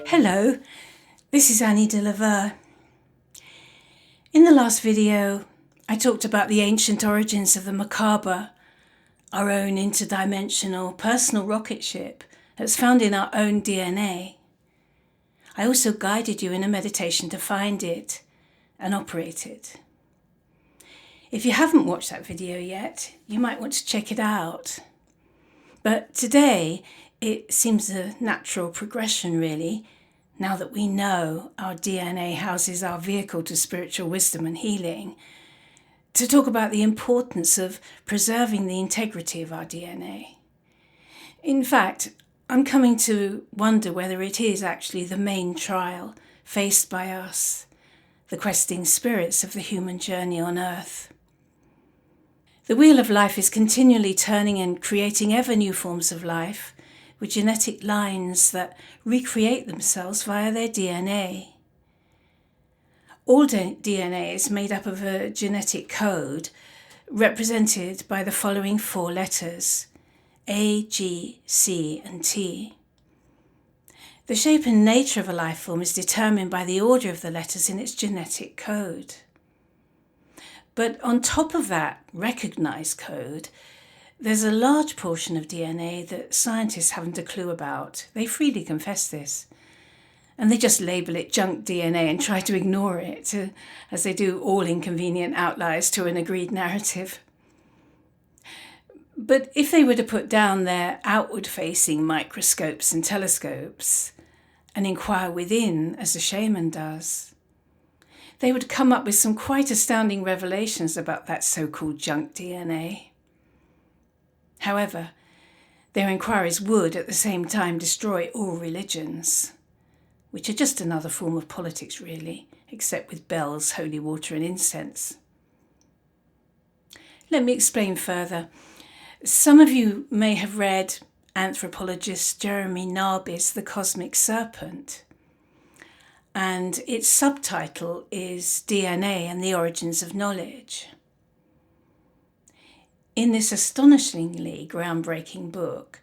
Hello, this is Annie Dieu-Le-Veut. In the last video, I talked about the ancient origins of the Merkaba, our own interdimensional personal rocket ship that's found in our own DNA. I also guided you in a meditation to find it and operate it. If you haven't watched that video yet, you might want to check it out. But today, it seems a natural progression really, now that we know our DNA houses our vehicle to spiritual wisdom and healing, to talk about the importance of preserving the integrity of our DNA. In fact, I'm coming to wonder whether it is actually the main trial faced by us, the questing spirits of the human journey on Earth. The wheel of life is continually turning and creating ever new forms of life with genetic lines that recreate themselves via their DNA. All DNA is made up of a genetic code represented by the following 4 letters: A, G, C, and T. The shape and nature of a life form is determined by the order of the letters in its genetic code. But on top of that recognized code, there's a large portion of DNA that scientists haven't a clue about. They freely confess this. And they just label it junk DNA and try to ignore it, as they do all inconvenient outliers to an agreed narrative. But if they were to put down their outward-facing microscopes and telescopes and inquire within, as a shaman does, they would come up with some quite astounding revelations about that so-called junk DNA. However, their inquiries would at the same time destroy all religions, which are just another form of politics really, except with bells, holy water and incense. Let me explain further. Some of you may have read anthropologist Jeremy Narby's The Cosmic Serpent, and its subtitle is DNA and the Origins of Knowledge. In this astonishingly groundbreaking book,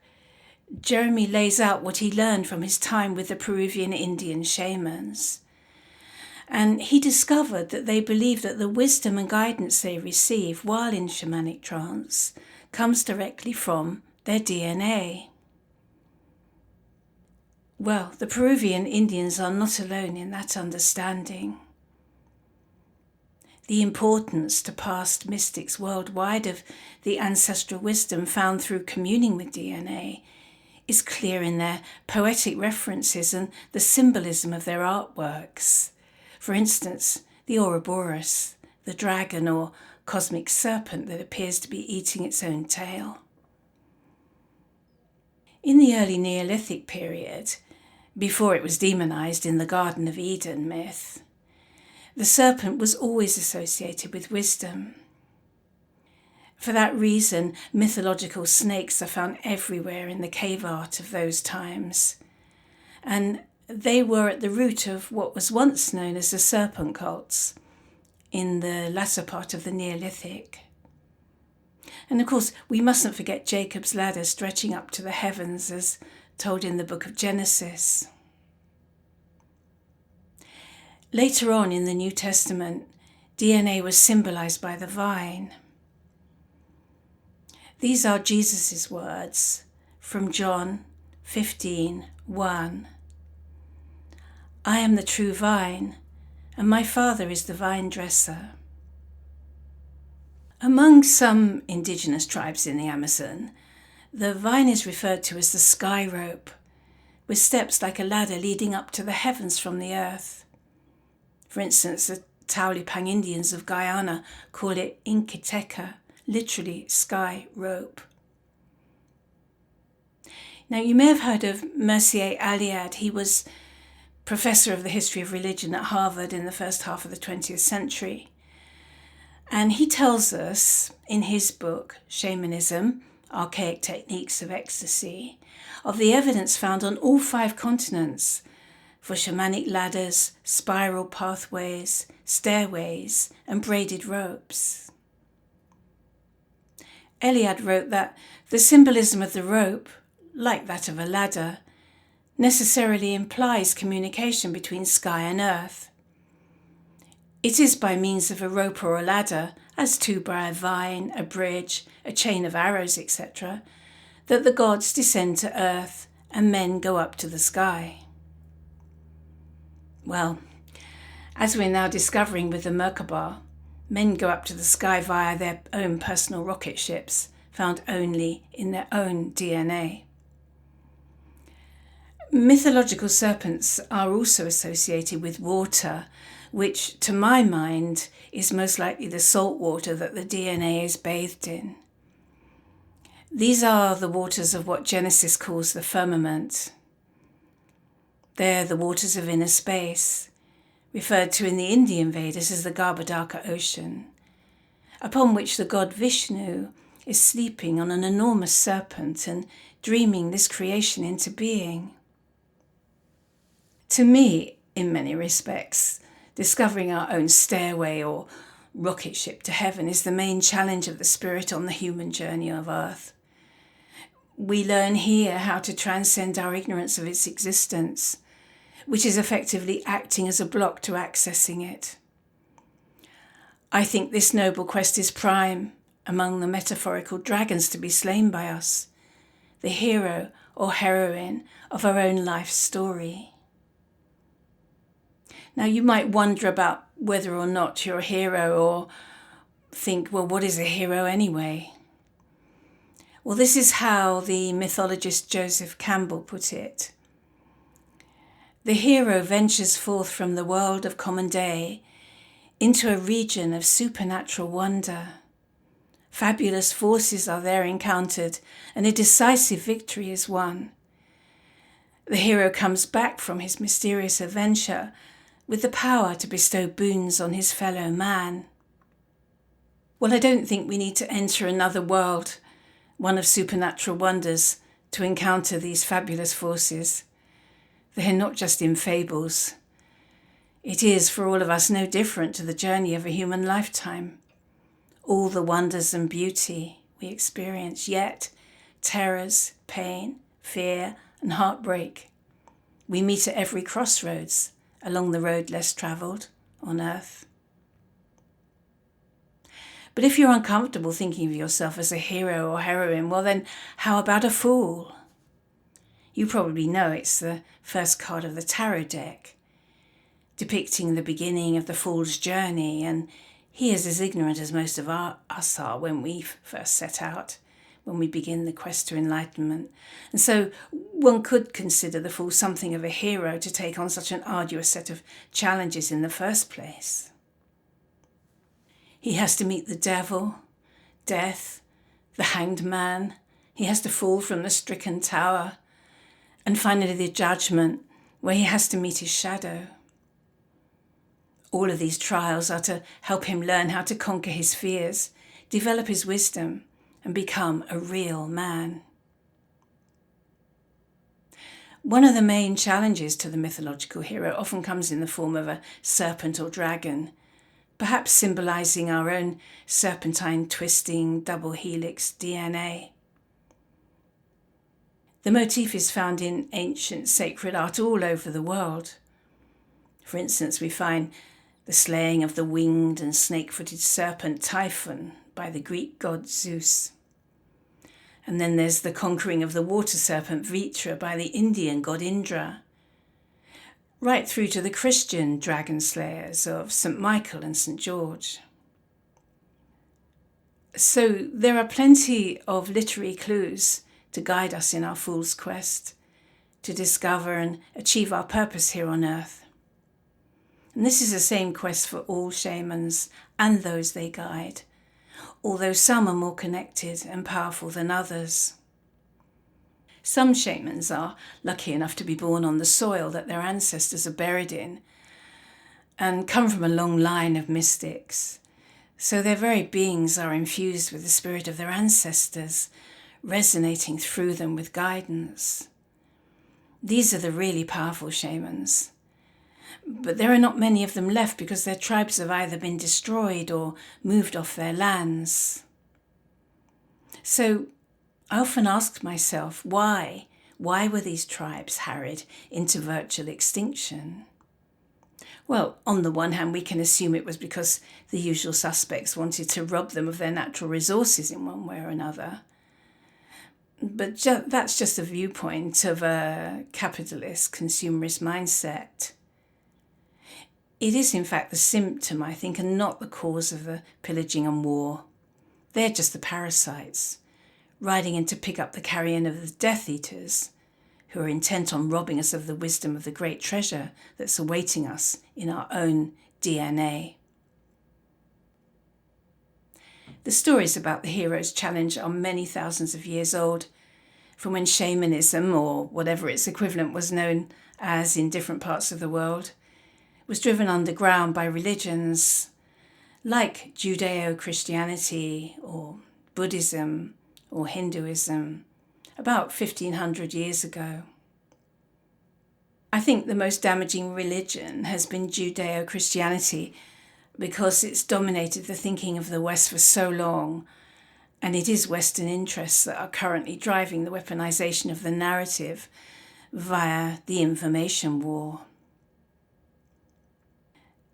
Jeremy lays out what he learned from his time with the Peruvian Indian shamans. And he discovered that they believe that the wisdom and guidance they receive while in shamanic trance comes directly from their DNA. Well, the Peruvian Indians are not alone in that understanding. The importance to past mystics worldwide of the ancestral wisdom found through communing with DNA is clear in their poetic references and the symbolism of their artworks. For instance, the Ouroboros, the dragon or cosmic serpent that appears to be eating its own tail. In the early Neolithic period, before it was demonized in the Garden of Eden myth, the serpent was always associated with wisdom. For that reason, mythological snakes are found everywhere in the cave art of those times, and they were at the root of what was once known as the serpent cults in the latter part of the Neolithic. And of course, we mustn't forget Jacob's ladder stretching up to the heavens as told in the book of Genesis. Later on in the New Testament, DNA was symbolized by the vine. These are Jesus' words from John 15:1. I am the true vine, and my Father is the vine dresser. Among some indigenous tribes in the Amazon, the vine is referred to as the sky rope, with steps like a ladder leading up to the heavens from the earth. For instance, the Taulipang Indians of Guyana call it Inkiteka, literally sky rope. Now, you may have heard of Mircea Eliade. He was professor of the history of religion at Harvard in the first half of the 20th century. And he tells us in his book, Shamanism, Archaic Techniques of Ecstasy, of the evidence found on all 5 continents for shamanic ladders, spiral pathways, stairways, and braided ropes. Eliade wrote that the symbolism of the rope, like that of a ladder, necessarily implies communication between sky and earth. It is by means of a rope or a ladder, as too by a vine, a bridge, a chain of arrows, etc., that the gods descend to earth and men go up to the sky. Well, as we're now discovering with the Merkaba, men go up to the sky via their own personal rocket ships, found only in their own DNA. Mythological serpents are also associated with water, which, to my mind, is most likely the salt water that the DNA is bathed in. These are the waters of what Genesis calls the firmament. They're the waters of inner space, referred to in the Indian Vedas as the Garbhodaka Ocean, upon which the god Vishnu is sleeping on an enormous serpent and dreaming this creation into being. To me, in many respects, discovering our own stairway or rocket ship to heaven is the main challenge of the spirit on the human journey of earth. We learn here how to transcend our ignorance of its existence, which is effectively acting as a block to accessing it. I think this noble quest is prime among the metaphorical dragons to be slain by us, the hero or heroine of our own life story. Now, you might wonder about whether or not you're a hero, or think, well, what is a hero anyway? Well, this is how the mythologist Joseph Campbell put it. The hero ventures forth from the world of common day into a region of supernatural wonder. Fabulous forces are there encountered, and a decisive victory is won. The hero comes back from his mysterious adventure with the power to bestow boons on his fellow man. Well, I don't think we need to enter another world, one of supernatural wonders, to encounter these fabulous forces. They're not just in fables. It is, for all of us, no different to the journey of a human lifetime. All the wonders and beauty we experience, yet terrors, pain, fear, and heartbreak we meet at every crossroads along the road less travelled on earth. But if you're uncomfortable thinking of yourself as a hero or heroine, well then, how about a fool? You probably know it's the first card of the tarot deck, depicting the beginning of the fool's journey, and he is as ignorant as most of us are when we first set out, when we begin the quest to enlightenment. And so one could consider the fool something of a hero to take on such an arduous set of challenges in the first place. He has to meet the devil, death, the hanged man. He has to fall from the stricken tower. And finally the judgment, where he has to meet his shadow. All of these trials are to help him learn how to conquer his fears, develop his wisdom, and become a real man. One of the main challenges to the mythological hero often comes in the form of a serpent or dragon, perhaps symbolising our own serpentine twisting double helix DNA. The motif is found in ancient sacred art all over the world. For instance, we find the slaying of the winged and snake-footed serpent Typhon by the Greek god Zeus. And then there's the conquering of the water serpent Vritra by the Indian god Indra, right through to the Christian dragon slayers of St. Michael and St. George. So there are plenty of literary clues to guide us in our fool's quest, to discover and achieve our purpose here on earth. And this is the same quest for all shamans and those they guide, although some are more connected and powerful than others. Some shamans are lucky enough to be born on the soil that their ancestors are buried in and come from a long line of mystics. So their very beings are infused with the spirit of their ancestors, resonating through them with guidance. These are the really powerful shamans. But there are not many of them left because their tribes have either been destroyed or moved off their lands. So I often ask myself, why? Why were these tribes harried into virtual extinction? Well, on the one hand, we can assume it was because the usual suspects wanted to rob them of their natural resources in one way or another. But that's just a viewpoint of a capitalist, consumerist mindset. It is, in fact, the symptom, I think, and not the cause of the pillaging and war. They're just the parasites, riding in to pick up the carrion of the Death Eaters, who are intent on robbing us of the wisdom of the great treasure that's awaiting us in our own DNA. The stories about the hero's challenge are many thousands of years old, from when shamanism, or whatever its equivalent was known as in different parts of the world, was driven underground by religions like Judeo-Christianity or Buddhism or Hinduism about 1500 years ago. I think the most damaging religion has been Judeo-Christianity because it's dominated the thinking of the West for so long, and it is Western interests that are currently driving the weaponization of the narrative via the information war.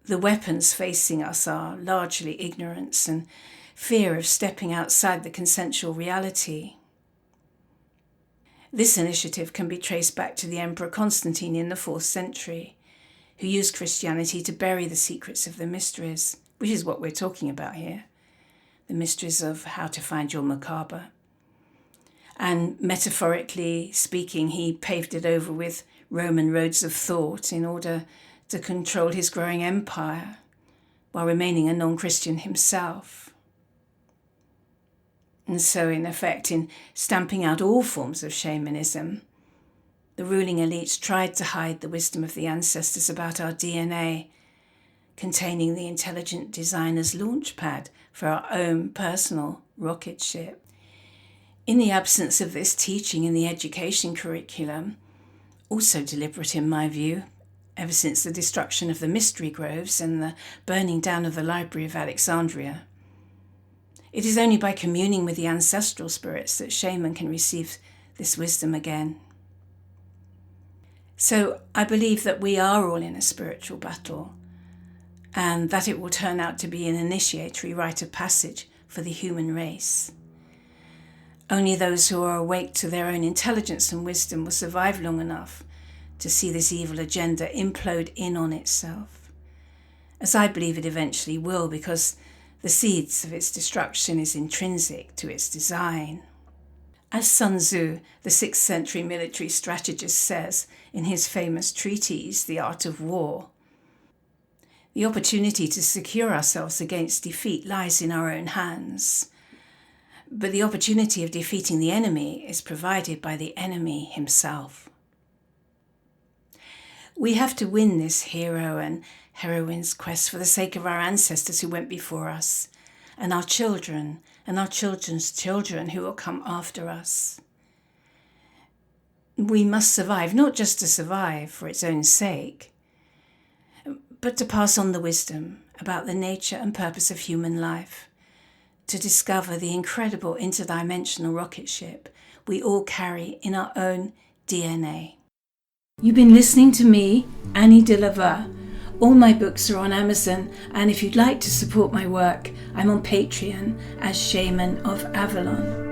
The weapons facing us are largely ignorance and fear of stepping outside the consensual reality. This initiative can be traced back to the Emperor Constantine in the 4th century, who used Christianity to bury the secrets of the mysteries, which is what we're talking about here, the mysteries of how to find your Merkaba. And metaphorically speaking, he paved it over with Roman roads of thought in order to control his growing empire, while remaining a non-Christian himself. And so, in effect, in stamping out all forms of shamanism, the ruling elites tried to hide the wisdom of the ancestors about our DNA, containing the intelligent designer's launchpad for our own personal rocket ship. In the absence of this teaching in the education curriculum, also deliberate in my view, ever since the destruction of the mystery groves and the burning down of the Library of Alexandria, it is only by communing with the ancestral spirits that shaman can receive this wisdom again. So I believe that we are all in a spiritual battle, and that it will turn out to be an initiatory rite of passage for the human race. Only those who are awake to their own intelligence and wisdom will survive long enough to see this evil agenda implode in on itself, as I believe it eventually will, because the seeds of its destruction is intrinsic to its design. As Sun Tzu, the 6th century military strategist, says in his famous treatise, The Art of War, the opportunity to secure ourselves against defeat lies in our own hands, but the opportunity of defeating the enemy is provided by the enemy himself. We have to win this hero and heroine's quest for the sake of our ancestors who went before us, and our children and our children's children who will come after us. We must survive, not just to survive for its own sake, but to pass on the wisdom about the nature and purpose of human life, to discover the incredible interdimensional rocket ship we all carry in our own DNA. You've been listening to me, Annie Dieu-Le-Veut. All my books are on Amazon, and if you'd like to support my work, I'm on Patreon as Shaman of Avalon.